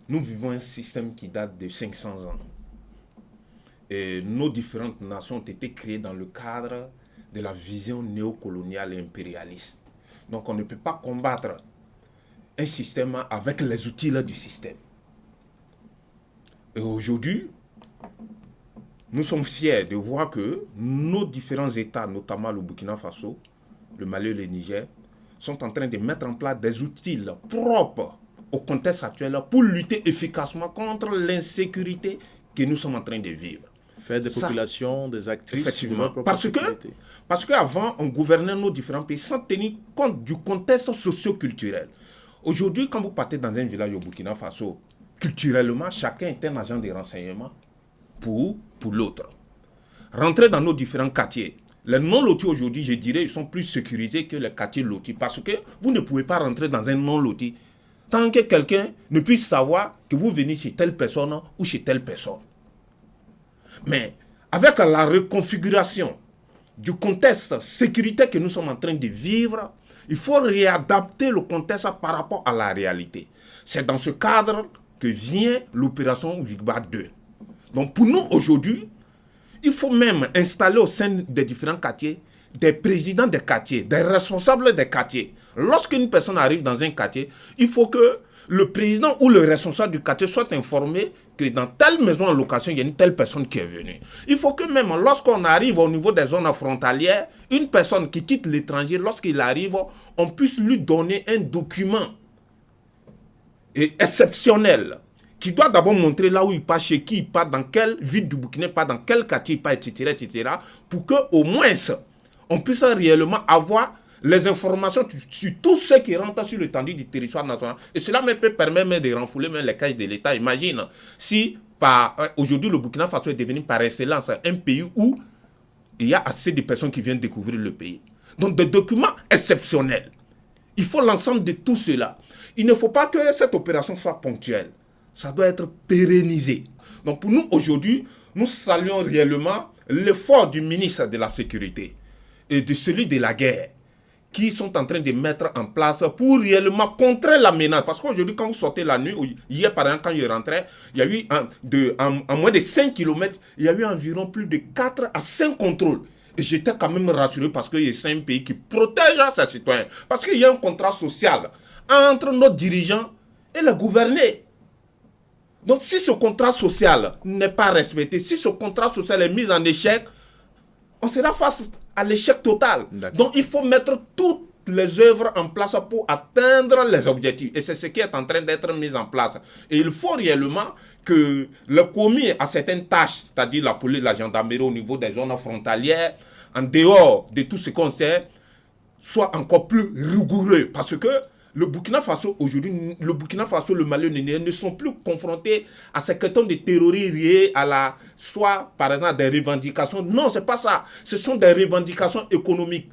nous vivons un système qui date de 500 ans. Et nos différentes nations ont été créées dans le cadre de la vision néocoloniale et impérialiste. Donc on ne peut pas combattre un système avec les outils du système. Et aujourd'hui, nous sommes fiers de voir que nos différents États, notamment le Burkina Faso, le Mali et le Niger, sont en train de mettre en place des outils propres au contexte actuel pour lutter efficacement contre l'insécurité que nous sommes en train de vivre. Faire des populations, des actrices. Effectivement. Parce qu'avant, on gouvernait nos différents pays sans tenir compte du contexte socio-culturel. Aujourd'hui, quand vous partez dans un village au Burkina Faso, culturellement, chacun est un agent de renseignement pour l'autre. Rentrer dans nos différents quartiers. Les non-lotis aujourd'hui, je dirais, ils sont plus sécurisés que les quartiers lotis. Parce que vous ne pouvez pas rentrer dans un non-loti tant que quelqu'un ne puisse savoir que vous venez chez telle personne ou chez telle personne. Mais avec la reconfiguration du contexte sécuritaire que nous sommes en train de vivre, il faut réadapter le contexte par rapport à la réalité. C'est dans ce cadre que vient l'opération Wigba 2. Donc pour nous aujourd'hui, il faut même installer au sein des différents quartiers des présidents des quartiers, des responsables des quartiers. Lorsqu'une personne arrive dans un quartier, il faut que le président ou le responsable du quartier soit informé que dans telle maison en location, il y a une telle personne qui est venue. Il faut que même lorsqu'on arrive au niveau des zones frontalières, une personne qui quitte l'étranger, lorsqu'il arrive, on puisse lui donner un document exceptionnel qui doit d'abord montrer là où il part, chez qui il part, dans quelle ville du Burkina, pas dans quel quartier il part, etc., pour qu'au moins on puisse réellement avoir les informations sur tous ceux qui rentrent sur l'étendue du territoire national. Et cela me peut permettre de renfouler même les caisses de l'État. Imagine si aujourd'hui le Burkina Faso est devenu par excellence un pays où il y a assez de personnes qui viennent découvrir le pays. Donc des documents exceptionnels. Il faut l'ensemble de tout cela. Il ne faut pas que cette opération soit ponctuelle. Ça doit être pérennisé. Donc pour nous aujourd'hui, nous saluons réellement l'effort du ministre de la Sécurité et de celui de la guerre qui sont en train de mettre en place pour réellement contrer la menace. Parce qu'aujourd'hui, quand vous sortez la nuit, hier par exemple, quand je rentrais, il y a eu en moins de 5 km, il y a eu environ plus de 4 à 5 contrôles. Et j'étais quand même rassuré parce que c'est un pays qui protège ses citoyens. Parce qu'il y a un contrat social entre nos dirigeants et les gouvernés. Donc si ce contrat social n'est pas respecté, si ce contrat social est mis en échec, on sera face à l'échec total. Donc il faut mettre toutes les œuvres en place pour atteindre les objectifs. Et c'est ce qui est en train d'être mis en place. Et il faut réellement que le commis à certaines tâches, c'est-à-dire la police, la gendarmerie au niveau des zones frontalières, en dehors de tout ce qu'on sait, soit encore plus rigoureux. Parce que le Burkina Faso, aujourd'hui, le Burkina Faso, le Mali, le Niger ne sont plus confrontés à ces questions de terrorisme liées à soit, par exemple, des revendications. Non, c'est pas ça. Ce sont des revendications économiques.